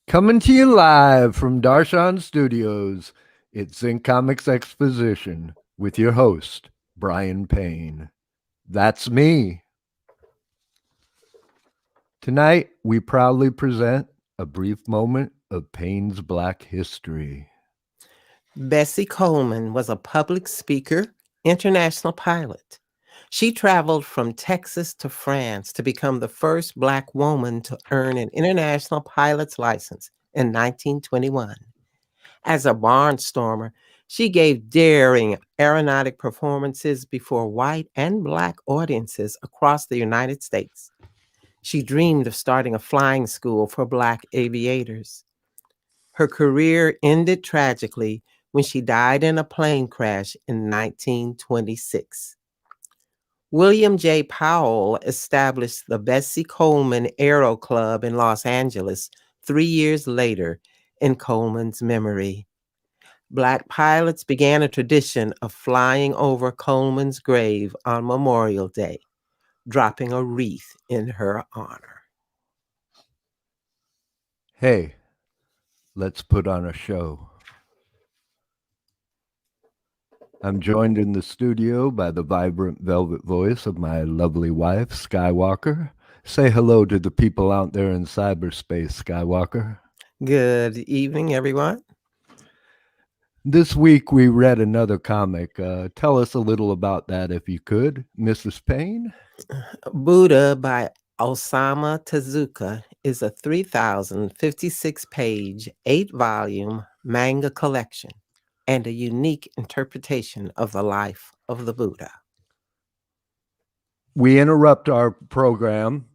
Coming to you live from Darshan Studios, it's Zinc Comics Exposition with your host, Brian Payne. That's me. Tonight, we proudly present a brief moment of Payne's Black history. Bessie Coleman was a public speaker, international pilot. She traveled from Texas to France to become the first Black woman to earn an international pilot's license in 1921. As a barnstormer, she gave daring aeronautic performances before white and Black audiences across the United States. She dreamed of starting a flying school for Black aviators. Her career ended tragically when she died in a plane crash in 1926. William J. Powell established the Bessie Coleman Aero Club in Los Angeles 3 years later in Coleman's memory. Black pilots began a tradition of flying over Coleman's grave on Memorial Day, dropping a wreath in her honor. Hey, let's put on a show. I'm joined in the studio by the vibrant velvet voice of my lovely wife, Skywalker. Say hello to the people out there in cyberspace, Skywalker. Good evening, everyone. This week we read another comic. Tell us a little about that if you could, Mrs. Payne. Buddha by Osamu Tezuka is a 3,056 page, 8-volume manga collection and a unique interpretation of the life of the Buddha. We interrupt our program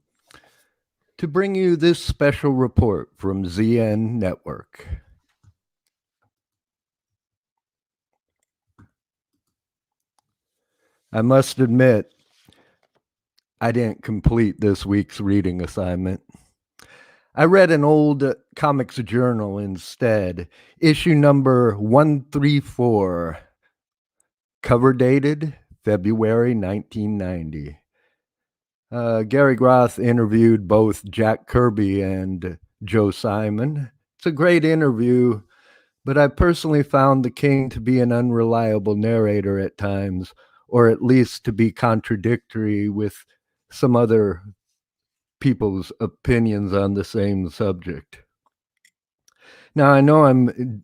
to bring you this special report from ZN Network. I must admit, I didn't complete this week's reading assignment. I read an old comics journal instead, issue number 134, cover dated February 1990. Gary Groth interviewed both Jack Kirby and Joe Simon. It's a great interview, but I personally found the King to be an unreliable narrator at times, or at least to be contradictory with some other people's opinions on the same subject. Now, I know I'm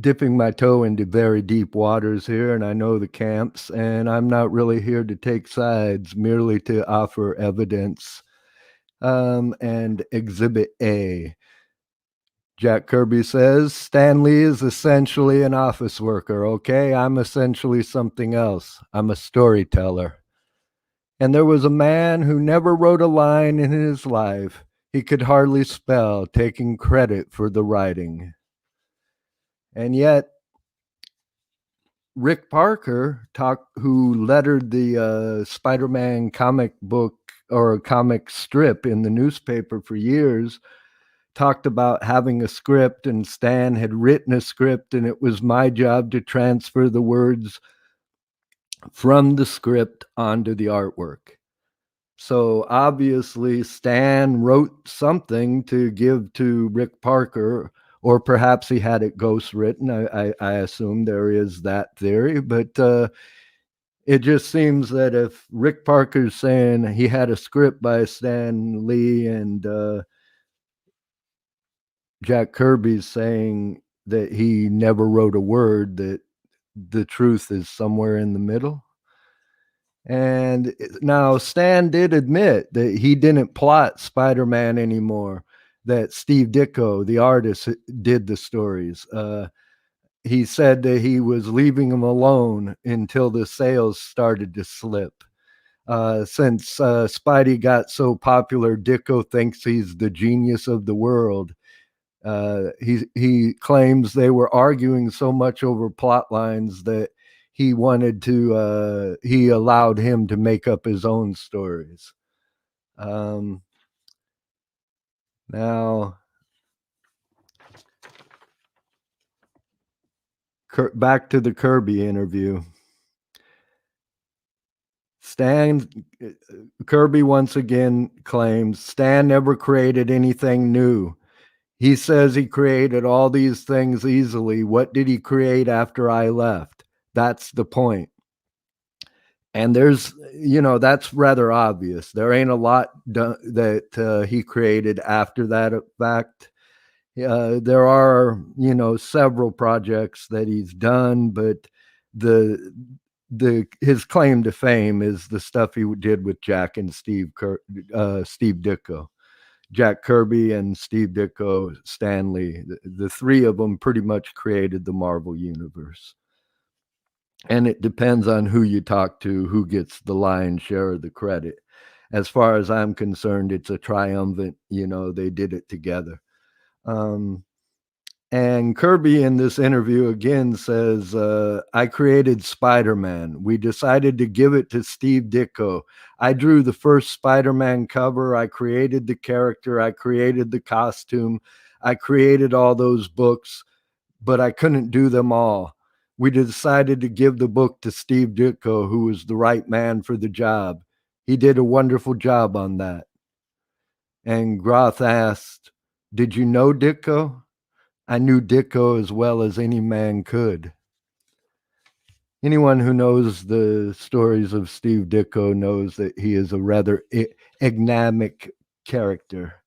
dipping my toe into very deep waters here, and I know the camps, and I'm not really here to take sides, merely to offer evidence. And Exhibit A. Jack Kirby says, Stan Lee is essentially an office worker, okay? I'm essentially something else. I'm a storyteller. And there was a man who never wrote a line in his life. He could hardly spell, taking credit for the writing. And yet, Rick Parker, who lettered the Spider-Man comic book or comic strip in the newspaper for years, talked about having a script, and Stan had written a script, and it was my job to transfer the words from the script onto the artwork. So obviously, Stan wrote something to give to Rick Parker, or perhaps he had it ghost written. I assume there is that theory, but it just seems that if Rick Parker's saying he had a script by Stan Lee and Jack Kirby's saying that he never wrote a word, that the truth is somewhere in the middle. And now Stan did admit that he didn't plot Spider-Man anymore, that Steve Ditko, the artist, did the stories. He said that he was leaving him alone until the sales started to slip. Since Spidey got so popular, Ditko thinks he's the genius of the world. He claims they were arguing so much over plot lines that he allowed him to make up his own stories. Now, back to the Kirby interview. Kirby once again claims Stan never created anything new. He says he created all these things easily. What did he create after I left? That's the point. And there's, that's rather obvious. There ain't a lot that he created after that fact. There are, several projects that he's done, but the his claim to fame is the stuff he did with Jack and Steve Ditko. Jack Kirby and Steve Ditko, Stan Lee. The three of them pretty much created the Marvel Universe. And it depends on who you talk to, who gets the lion's share of the credit. As far as I'm concerned, it's a triumvirate, they did it together. And Kirby in this interview again says, I created Spider-Man. We decided to give it to Steve Ditko. I drew the first Spider-Man cover. I created the character. I created the costume. I created all those books, but I couldn't do them all. We decided to give the book to Steve Ditko, who was the right man for the job. He did a wonderful job on that. And Groth asked, did you know Ditko? I knew Ditko as well as any man could. Anyone who knows the stories of Steve Ditko knows that he is a rather enigmatic character.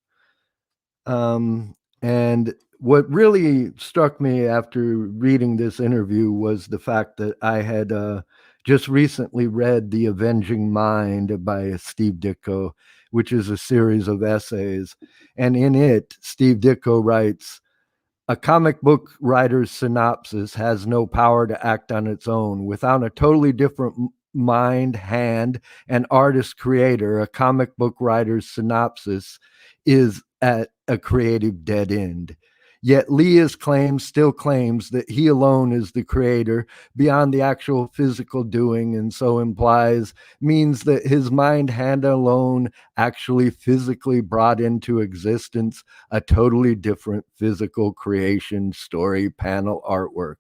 And what really struck me after reading this interview was the fact that I had just recently read The Avenging Mind by Steve Ditko, which is a series of essays. And in it, Steve Ditko writes, a comic book writer's synopsis has no power to act on its own. Without a totally different mind, hand, and artist creator, a comic book writer's synopsis is at a creative dead end. Yet Lee still claims that he alone is the creator beyond the actual physical doing, and so means that his mind hand alone actually physically brought into existence a totally different physical creation, story, panel, artwork.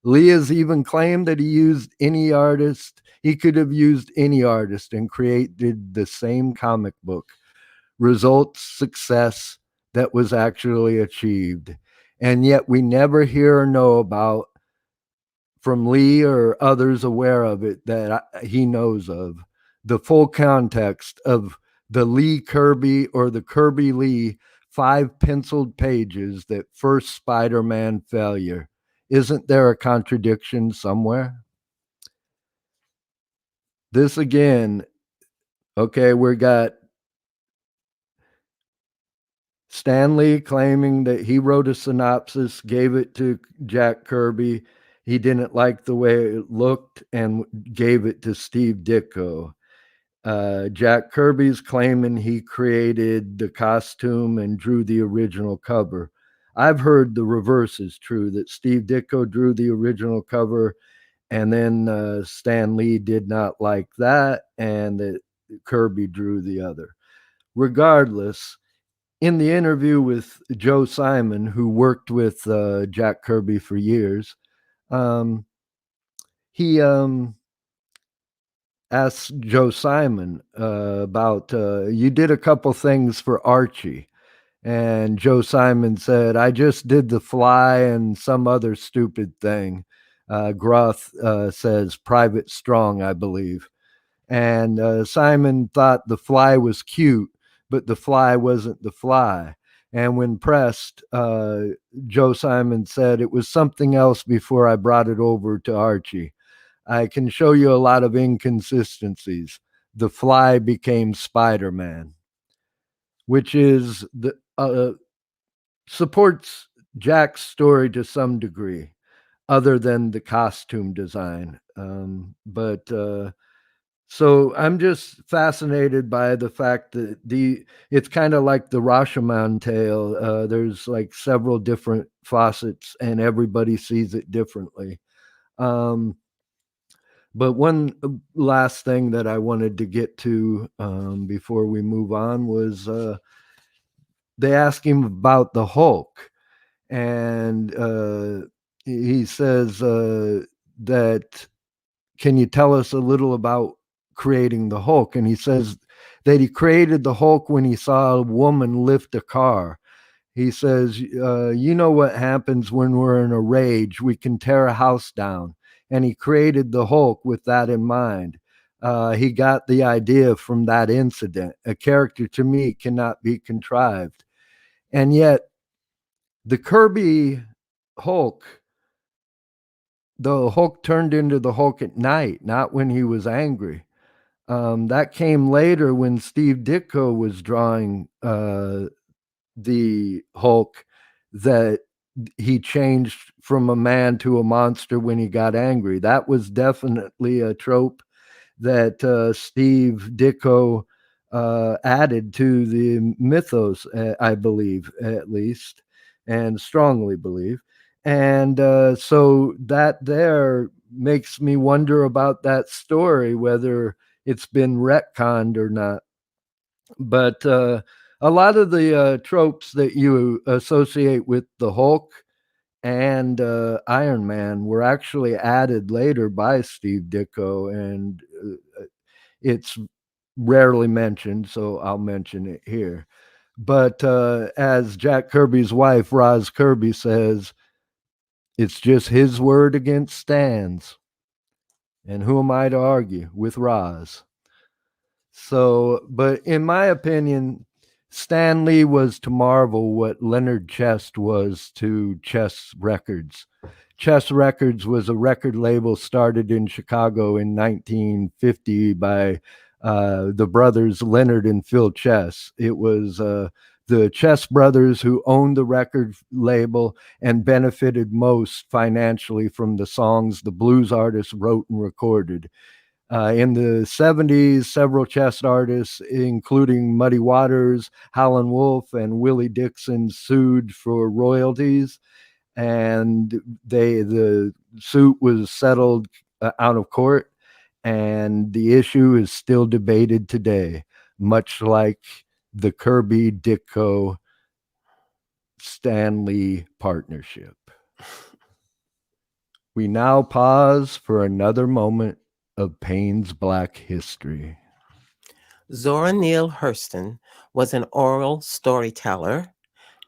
Lee has even claimed that he could have used any artist and created the same comic book. Results, success that was actually achieved. And yet we never hear or know about from Lee or others aware of it that he knows of the full context of the Lee Kirby or the Kirby Lee 5 penciled pages that first Spider-Man failure. Isn't there a contradiction somewhere? This again, okay, we got Stan Lee claiming that he wrote a synopsis, gave it to Jack Kirby. He didn't like the way it looked and gave it to Steve Ditko. Jack Kirby's claiming he created the costume and drew the original cover. I've heard the reverse is true, that Steve Ditko drew the original cover and then Stan Lee did not like that and that Kirby drew the other. Regardless, in the interview with Joe Simon, who worked with Jack Kirby for years, he asked Joe Simon about, you did a couple things for Archie. And Joe Simon said, I just did the Fly and some other stupid thing. Groth says Private Strong, I believe. And Simon thought the Fly was cute, but the Fly wasn't the Fly. And when pressed, Joe Simon said it was something else before I brought it over to Archie. I can show you a lot of inconsistencies. The Fly became Spider-Man, which is supports Jack's story to some degree, other than the costume design. So I'm just fascinated by the fact that it's kind of like the Rashomon tale. There's like several different faucets and everybody sees it differently. But one last thing that I wanted to get to before we move on was they asked him about the Hulk. And he says that, can you tell us a little about creating the Hulk? And he says that he created the Hulk when he saw a woman lift a car. He says, you know what happens when we're in a rage? We can tear a house down. And he created the Hulk with that in mind. He got the idea from that incident. A character to me cannot be contrived. And yet, the Kirby Hulk, the Hulk turned into the Hulk at night, not when he was angry. That came later when Steve Ditko was drawing the Hulk, that he changed from a man to a monster when he got angry. That was definitely a trope that Steve Ditko added to the mythos, I believe, at least, and strongly believe. And so that there makes me wonder about that story, whether it's been retconned or not. But a lot of the tropes that you associate with the Hulk and Iron Man were actually added later by Steve Ditko, and it's rarely mentioned, so I'll mention it here. But as Jack Kirby's wife, Roz Kirby, says, it's just his word against Stan's. And who am I to argue with Roz? So, but in my opinion, Stan Lee was to Marvel what Leonard Chess was to Chess Records. Chess Records was a record label started in Chicago in 1950 by the brothers Leonard and Phil Chess. It was the Chess brothers who owned the record label and benefited most financially from the songs the blues artists wrote and recorded. In the 70s, several Chess artists, including Muddy Waters, Howlin' Wolf, and Willie Dixon, sued for royalties, and the suit was settled out of court, and the issue is still debated today, much like the Kirby Ditko Stanley partnership. We now pause for another moment of Payne's Black history. Zora Neale Hurston was an oral storyteller,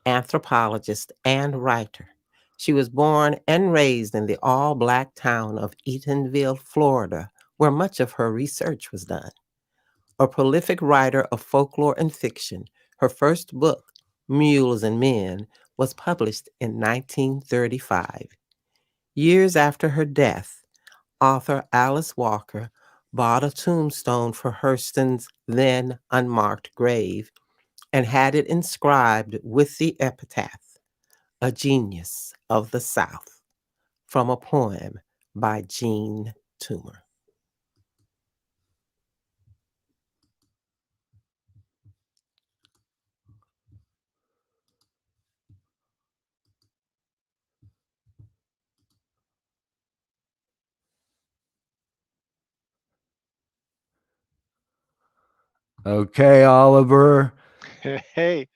anthropologist, and writer. She was born and raised in the all Black town of Eatonville, Florida, where much of her research was done. A prolific writer of folklore and fiction, her first book, Mules and Men, was published in 1935. Years after her death, author Alice Walker bought a tombstone for Hurston's then unmarked grave and had it inscribed with the epitaph, "A Genius of the South," from a poem by Jean Toomer. Okay, Oliver. Hey,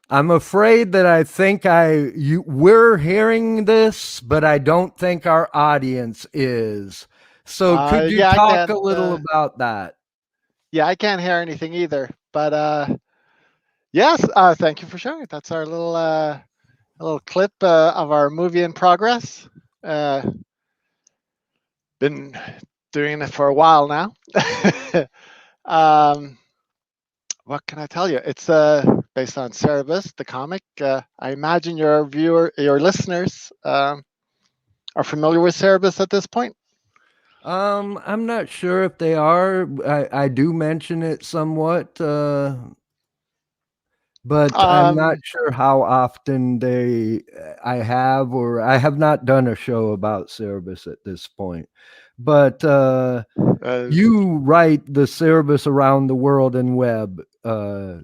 I'm afraid that we're hearing this, but I don't think our audience is. So could you yeah, I talk can't. a little about that? Yeah, I can't hear anything either. But yes, thank you for showing it. That's our little clip of our movie in progress. Uh, been doing it for a while now. um, what can I tell you? It's based on Cerebus, the comic. I imagine your listeners are familiar with Cerebus at this point. I'm not sure if they are. I do mention it somewhat, but I'm not Um, sure how often I have not done a show about Cerebus at this point. But uh, you write the Cerebus Around the World and Web That's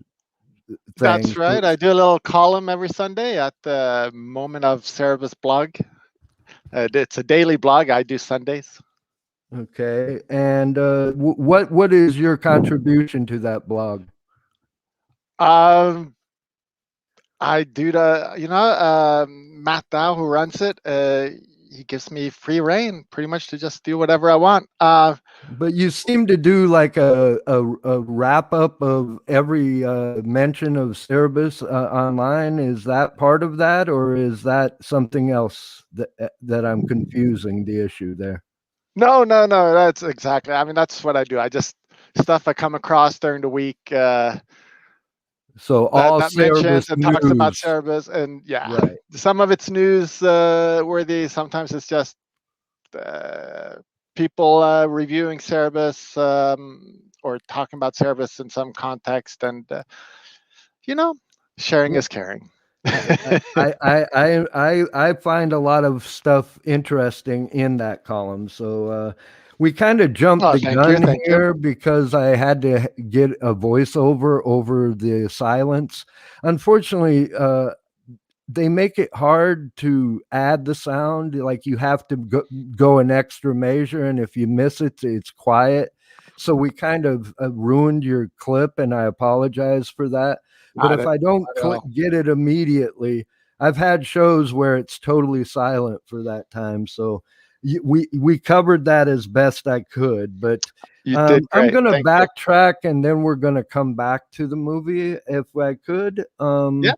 thing. right. I do a little column every Sunday at the Moment of Cerebus blog. It's a daily blog. I do Sundays. Okay. And what is your contribution to that blog? Um, I do Matt Dow, who runs it. he gives me free reign, pretty much, to just do whatever I want. But you seem to do like a wrap up of every mention of Cerebus online. Is that part of that, or is that something else that I'm confusing the issue there? No. That's exactly. I mean, that's what I do. I just stuff I come across during the week. So all That mentions Cerebus and talks about news, Cerebus, and yeah, right? some of it's news worthy. Sometimes it's just people reviewing Cerebus or talking about Cerebus in some context, and sharing is caring. I find a lot of stuff interesting in that column. So we kind of jumped Oh, the thank you, gun thank you. here because I had to get a voiceover over the silence. Unfortunately, they make it hard to add the sound. Like you have to go an extra measure, and if you miss it, it's quiet. So we kind of ruined your clip, and I apologize for that. But Not if at, I don't not at all. get it immediately, I've had shows where it's totally silent for that time. So we covered that as best I could. But You did I'm great. going to Thank you. backtrack, and then we're going to come back to the movie if I could. Yeah.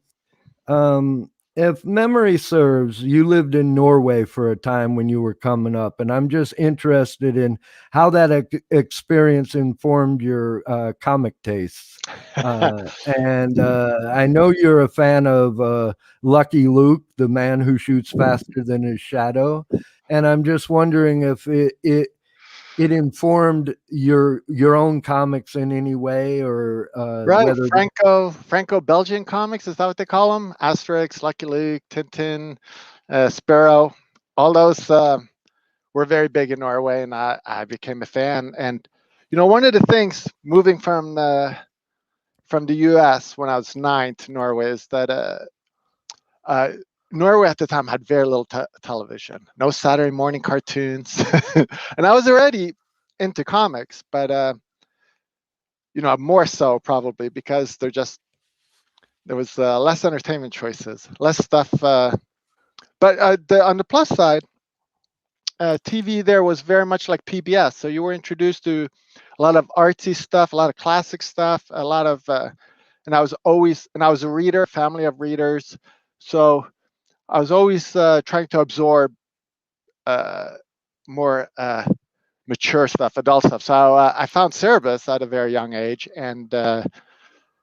If memory serves, you lived in Norway for a time when you were coming up, and I'm just interested in how that experience informed your comic tastes. And I know you're a fan of Lucky Luke, the man who shoots faster than his shadow, and I'm just wondering if it informed your own comics in any way, or Right, whether. Franco-Belgian comics, is that what they call them? Asterix, Lucky Luke, Tintin, Sparrow, all those were very big in Norway, and I became a fan. And one of the things moving from the U.S. when I was 9 to Norway is that uh, Norway at the time had very little television, no Saturday morning cartoons, and I was already into comics, but more so probably because there was less entertainment choices, less stuff. But on the plus side, TV there was very much like PBS. So you were introduced to a lot of artsy stuff, a lot of classic stuff, a lot of, and I was a reader, family of readers. So I was always trying to absorb more mature stuff, adult stuff. So I found Cerebus at a very young age, and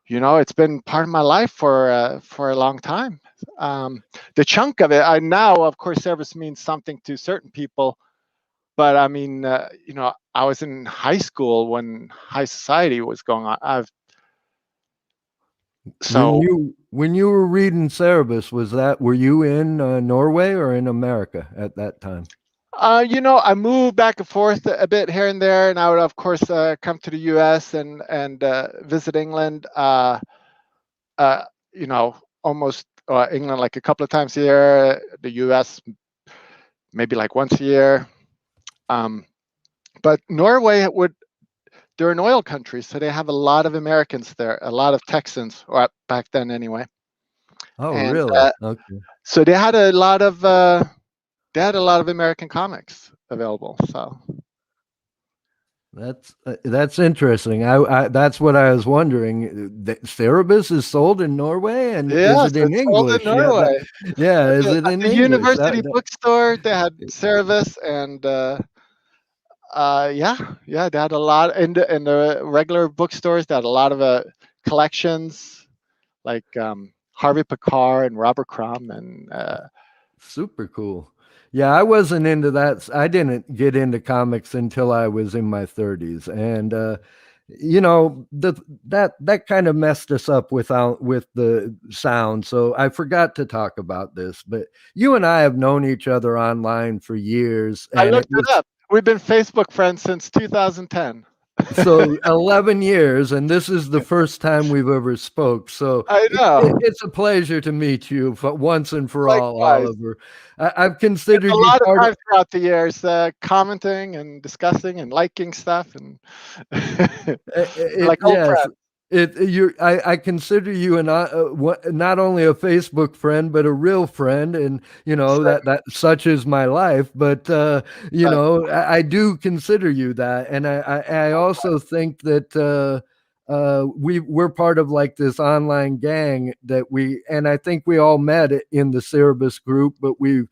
it's been part of my life for a long time. The chunk of it, I now, of course, Cerebus means something to certain people, but I mean, I was in high school when High Society was going on. When you were reading Cerebus, were you in Norway or in America at that time? I moved back and forth a bit here and there, and I would, of course, come to the U.S. and visit England. Almost England like a couple of times a year. The U.S. maybe like once a year. But Norway they're an oil country, so they have a lot of Americans there, a lot of Texans, or back then anyway. Oh, And really? Okay. so they had a lot of American comics available. So That's interesting. That's what I was wondering. Cerebus is sold in Norway, and is yes, it in it's sold in English? Norway. Yeah. Is it At in the English? university bookstore, they had Cerebus, and yeah, they had a lot in the regular bookstores. They had a lot of collections like Harvey Pekar and Robert Crumb, and Super cool. Yeah, I wasn't into that. I didn't get into comics until I was in my 30s, and that kind of messed us up with the sound. So I forgot to talk about this. But you and I have known each other online for years, I and it looked was it up. We've been Facebook friends since 2010. so 11 years, and this is the first time we've ever spoke. So I know. it's a pleasure to meet you for once and for all, Likewise. Oliver. I've A considered you lot of part of. times throughout the years, commenting and discussing and liking stuff, and like old Yes, friends. I consider you not only a Facebook friend but a real friend, and that such is my life. But I do consider you that, and I also think that we're part of like this online gang and I think we all met in the Cerebus group, but we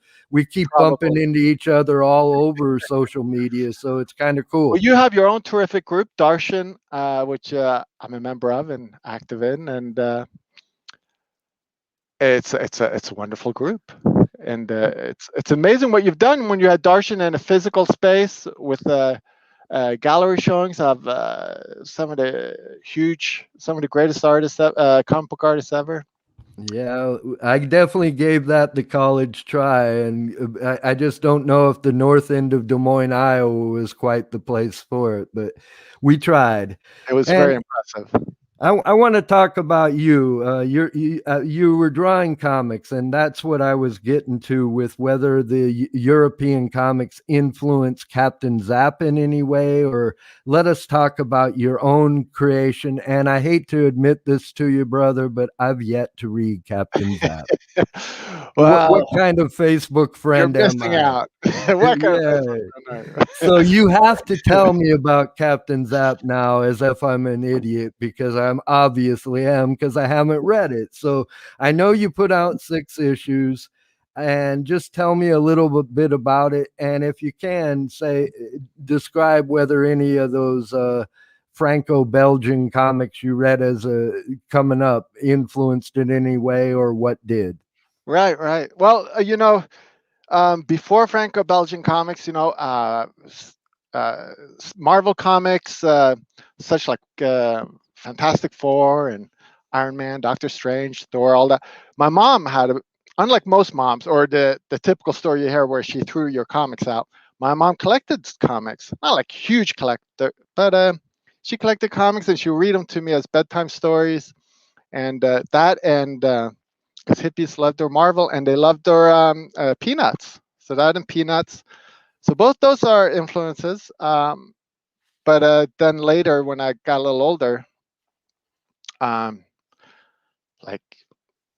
keep bumping Probably. into each other all over social media, so it's kind of cool. Well, you have your own terrific group, Darshan, which I'm a member of and active in, and it's a wonderful group, and it's amazing what you've done when you had Darshan in a physical space with gallery showings of some of the greatest artists, comic book artists ever. Yeah, I definitely gave that the college try, and I just don't know if the north end of Des Moines, Iowa was quite the place for it, but we tried. It was And very impressive. I want to talk about you. You were drawing comics, and that's what I was getting to with whether the European comics influence Captain Zap in any way, or let us talk about your own creation. And I hate to admit this to you, brother, but I've yet to read Captain Zap. What Well, kind of Facebook you're friend am missing I? out. What kind of Yeah. Facebook friend So are you have to tell me about Captain Zap now as if I'm an idiot, because I'm obviously am, because I haven't read it. So I know you put out 6 issues, and just tell me a little bit about it. And if you can describe whether any of those Franco-Belgian comics you read as coming up influenced in any way, or what did. Right, right. Well, before Franco-Belgian comics, Marvel comics, such like Fantastic Four and Iron Man, Doctor Strange, Thor, all that. My mom unlike most moms, or the typical story you hear where she threw your comics out. My mom collected comics, not like huge collector, but she collected comics and she would read them to me as bedtime stories, and because hippies loved their Marvel and they loved their Peanuts. So that and Peanuts. So both those are influences. But then later, when I got a little older, um, like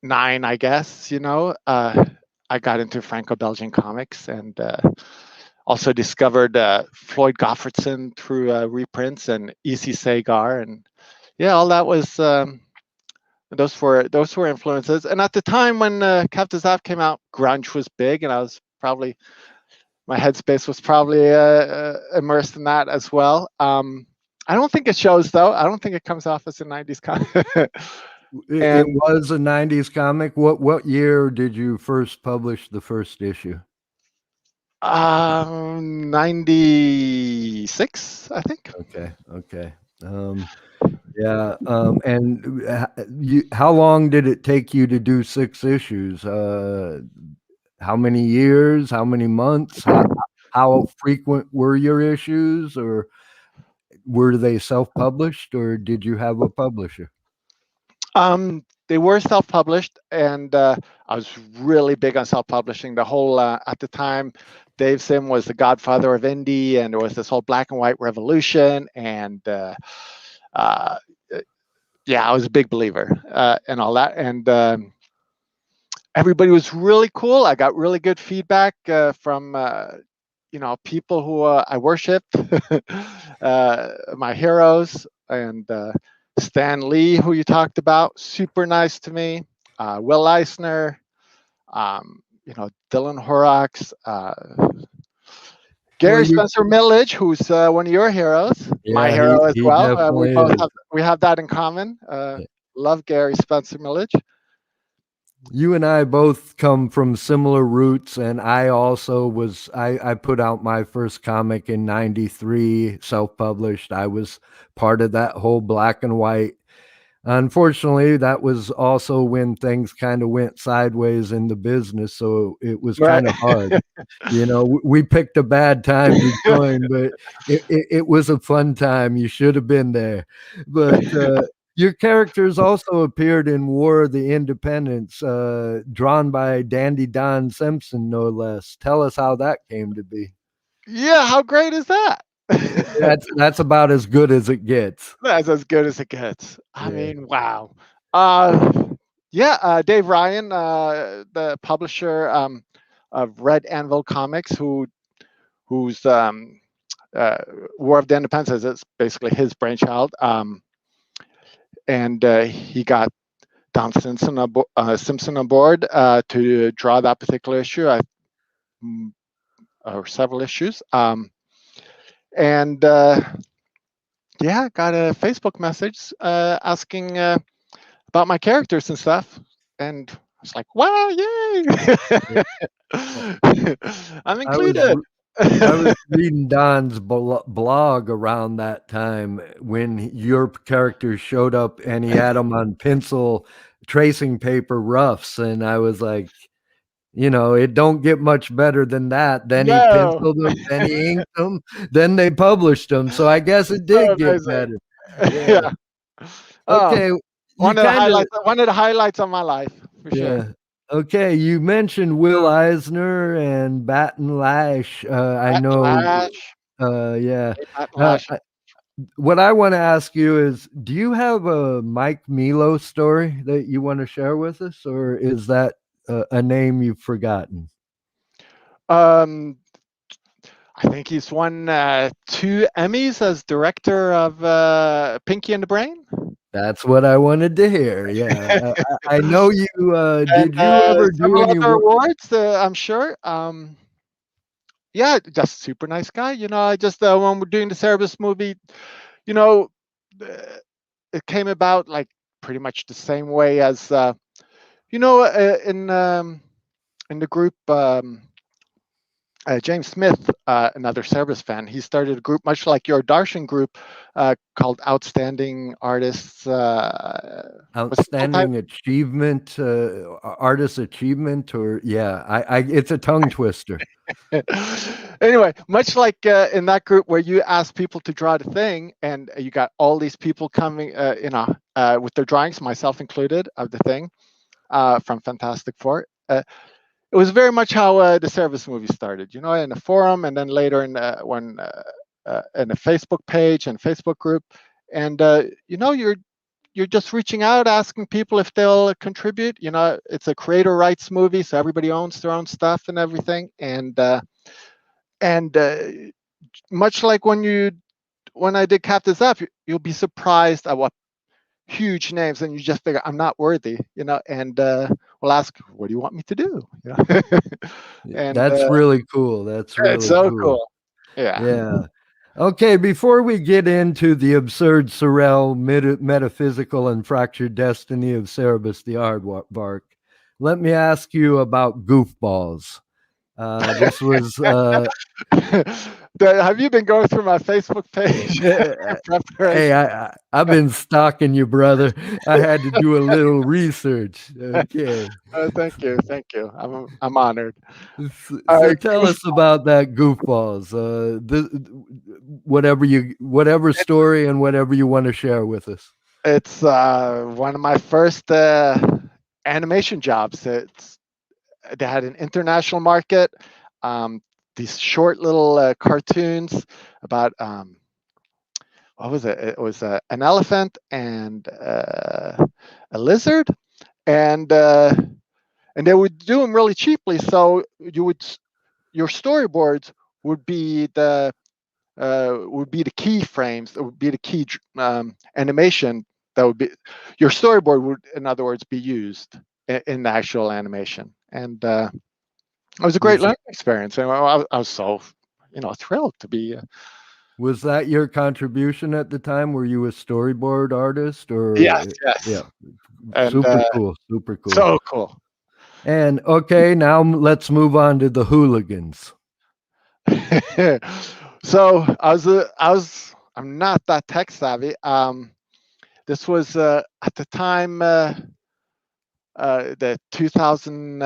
9, I guess, I got into Franco-Belgian comics and also discovered Floyd Gottfredson through reprints and E.C. Sagar, and yeah, all that was. Those were influences. And at the time when Captain Zap came out, grunge was big, and I was probably my headspace was probably immersed in that as well. I don't think it shows though. I don't think it comes off as a '90s comic. It And was a 90s comic. What year did you first publish the first issue? 96, I think. Okay. Yeah. And how long did it take you to do 6 issues? How many years? How many months? How frequent were your issues, or were they self-published, or did you have a publisher? They were self-published, and I was really big on self-publishing. The whole at the time, Dave Sim was the godfather of indie, and there was this whole black and white revolution, and uh, yeah, I was a big believer in all that, and everybody was really cool. I got really good feedback from people who I worshipped, my heroes, and Stan Lee, who you talked about, super nice to me. Will Eisner, Dylan Horrocks, Well, Gary Spencer Millage, who's one of your heroes, my yeah, hero as he well. We definitely both is. have that in common. Love Gary Spencer Millage. You and I both come from similar roots, and I also I put out my first comic in 93, self-published. I was part of that whole black and white. Unfortunately, that was also when things kind of went sideways in the business, so it was Right. kind of hard. We picked a bad time to join, but it was a fun time. You should have been there. But your characters also appeared in War of the Independence, drawn by Dandy Don Simpson, no less. Tell us how that came to be. Yeah, how great is that? That's about as good as it gets. That's as good as it gets. I Yeah. mean, wow. Yeah, Dave Ryan, the publisher of Red Anvil Comics, who's War of the Independence is basically his brainchild, and he got Don Simpson on board to draw that particular issue, or several issues, and yeah, got a Facebook message asking about my characters and stuff, and I was like, "Wow, yay! I'm I was included." I was reading Don's blog around that time when your character showed up and he had them on pencil tracing paper roughs, and I was like, it don't get much better than that. Then he No, penciled them, then he inked them, then they published them. So I guess it so did get amazing. better. Yeah. Yeah. Oh, Okay. You one of the kind of highlights. One of the highlights of my life, for sure. Yeah. Okay, you mentioned Will Eisner and Baton Lash. I Matt know. Lash. Yeah. Hey, Matt Uh, Lash. I- what I want to ask you is, do you have a Mike Milo story that you want to share with us, or is that a name you've forgotten? Um, I think he's won 2 Emmys as director of Pinky and the Brain. That's what I wanted to hear. Yeah, I know you. And Did you ever do several any other work? awards, I'm sure. Yeah, just super nice guy. I just when we're doing the Cerebus movie, you know, uh, it came about like pretty much the same way as in the group. James Smith, another Cerebus fan, he started a group much like your Darshan group called Outstanding Artists. Was it Outstanding achievement, artist achievement, or yeah, it's a tongue twister. Anyway, much like in that group where you ask people to draw the thing, and you got all these people coming, with their drawings, myself included, of the thing from Fantastic Four. It was very much how the Cerebus movie started, in a forum, and then later in in a Facebook page and Facebook group, and you're just reaching out, asking people if they'll contribute. It's a creator rights movie, so everybody owns their own stuff and everything, and much like when I did Captain's Up, you'll be surprised at what huge names, and you just figure I'm not worthy, and we'll ask, what do you want me to do? And That's really cool. That's it's really so cool. cool. Yeah. Yeah. Okay, before we get into the absurd, surreal, metaphysical, and fractured destiny of Cerebus the Aardvark, let me ask you about goofballs. This was Have you been going through my Facebook page in hey, preparation? I've been stalking you, brother. I had to do a little research. Okay. Thank you. I'm honored. So tell us Goofball. about that goofballs. Whatever story and whatever you want to share with us. It's one of my first animation jobs. They had an international market. Um, these short little cartoons about what was it? It was an elephant and a lizard, and they would do them really cheaply. So your storyboards would be the key frames. That would be the key animation. That would be your storyboard would, in other words, be used in the actual animation, and it was a great Was learning experience. And I was so thrilled to be. was that your contribution at the time? Were you a storyboard artist Yes, or yeah, yes, and super cool, super cool. so cool. And okay, now let's move on to the hooligans. So I'm not that tech savvy. This was at the time the 2000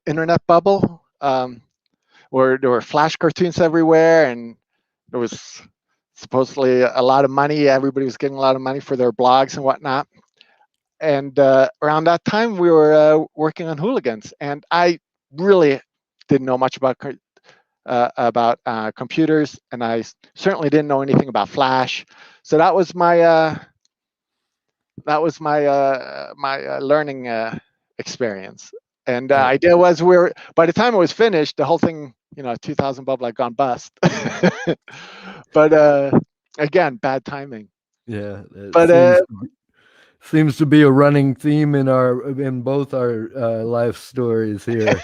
internet bubble, where there were flash cartoons everywhere, and there was supposedly a lot of money. Everybody was getting a lot of money for their blogs and whatnot. And around that time, we were working on hooligans, and I really didn't know much about about computers, and I certainly didn't know anything about Flash. So that was my learning experience. And idea was by the time it was finished, the whole thing, 2000 bubble had gone bust. But again, bad timing. Yeah, it But seems to be a running theme in both our life stories here.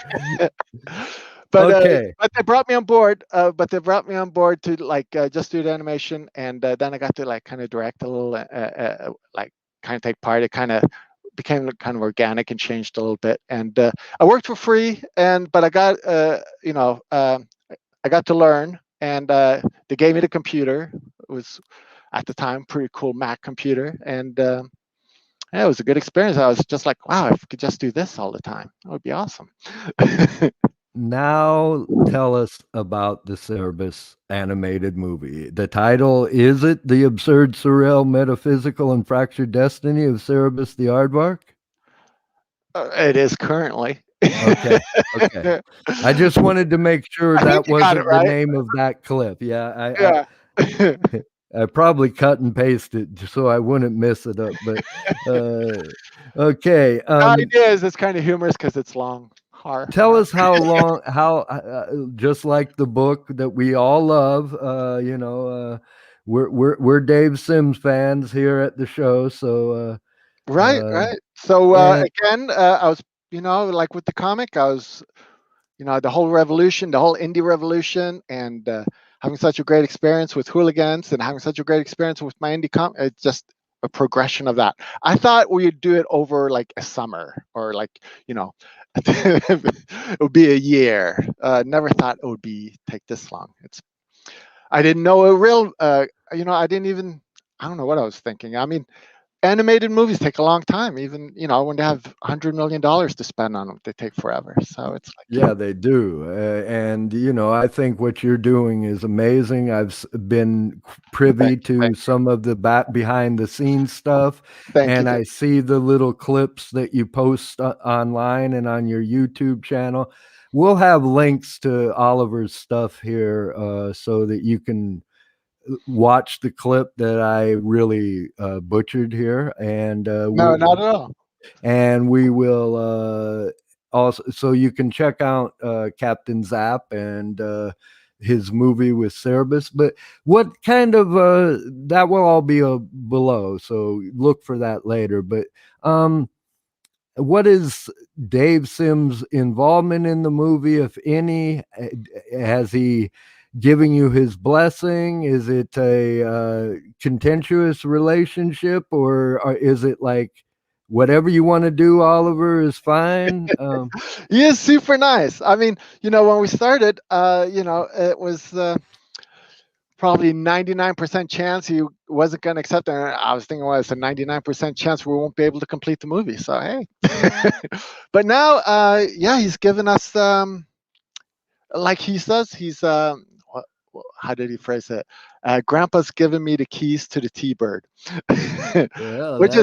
Okay. But they brought me on board. But they brought me on board to like just do the animation, and then I got to like kind of direct a little, like kind of take part. It kind of became kind of organic and changed a little bit. And I worked for free, but I got I got to learn, and they gave me the computer. It was at the time pretty cool Mac computer, and yeah, it was a good experience. I was just like, wow, if I could just do this all the time, that would be awesome. Now tell us about the Cerebus animated movie. The title, is it The Absurd, Surreal, Metaphysical, and Fractured Destiny of Cerebus the Aardvark? It is currently. Okay. I just wanted to make sure I think that you got wasn't it the right. name of that clip. Yeah. I probably cut and pasted so I wouldn't mess it up. But okay. The idea is it's kind of humorous because it's long. Tell us how long, just like the book that we all love, we're Dave Sims fans here at the show. So Right. So and again, I was, like with the comic, I was, the whole revolution, the whole indie revolution, and having such a great experience with Hooligans and having such a great experience with my indie comic. It's just a progression of that. I thought we'd do it over like a summer, or like, it would be a year. Never thought it would take this long. I didn't know I didn't even, I don't know what I was thinking. I mean, animated movies take a long time, even when they have $100 million to spend on them, they take forever. So it's like, yeah, they do. And, I think what you're doing is amazing. I've been privy to some of the behind the scenes stuff, thank you. and I see the little clips that you post online and on your YouTube channel. We'll have links to Oliver's stuff here so that you can watch the clip that I really butchered here. And No, not at all. and we will also, so you can check out Captain Zap and his movie with Cerebus. But what kind of that will all be below, so look for that later. But what is Dave Sims' involvement in the movie, if any? Has he giving you his blessing? Is it a contentious relationship, or is it like whatever you want to do, Oliver, is fine? He is super nice. I mean, when we started, it was probably 99% chance he wasn't going to accept it. And I was thinking, well, it's a 99% chance we won't be able to complete the movie. So, hey. But now, yeah, he's given us, like he says, how did he phrase it? Grandpa's given me the keys to the T-Bird, Yeah, which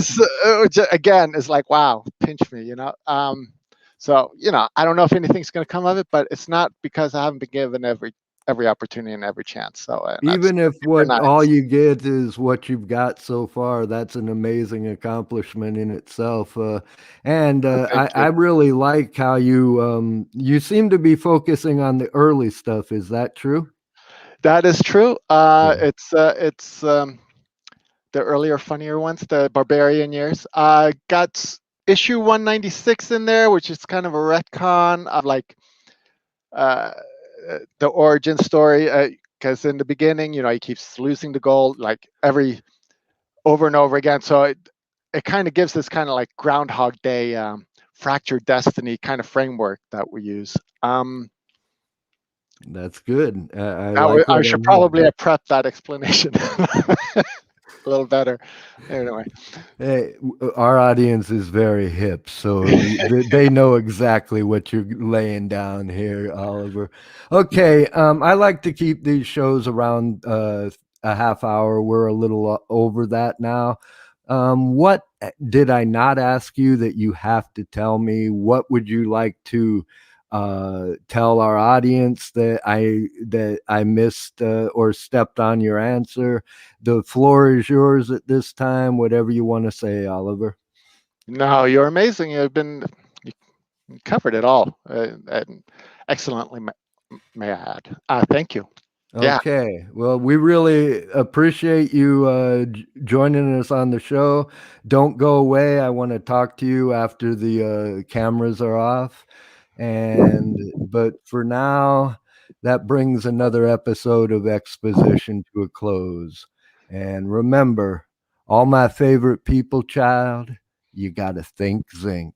again is like, wow, pinch me, So, I don't know if anything's going to come of it, but it's not because I haven't been given every opportunity and every chance. So even if nice. all you get is what you've got so far, that's an amazing accomplishment in itself. And I really like how you seem to be focusing on the early stuff. Is that true? That is true. It's the earlier, funnier ones, the barbarian years. Got issue 196 in there, which is kind of a retcon of like the origin story. Because in the beginning, he keeps losing the gold like over and over again. So it kind of gives this kind of like Groundhog Day, fractured destiny kind of framework that we use. That's good. I should probably have prepped that explanation a little better. Anyway, hey, our audience is very hip, so they know exactly what you're laying down here, Oliver. Okay, I like to keep these shows around a half hour. We're a little over that now. What did I not ask you that you have to tell me? What would you like to tell our audience that I missed or stepped on your answer. The floor is yours at this time. Whatever you want to say, Oliver. No, you're amazing. You covered it all and excellently, may I add. Thank you. Yeah. Okay. Well, we really appreciate you joining us on the show. Don't go away. I want to talk to you after the cameras are off. But for now, that brings another episode of Exposition to a close. And remember, all my favorite people, child, you got to think zinc.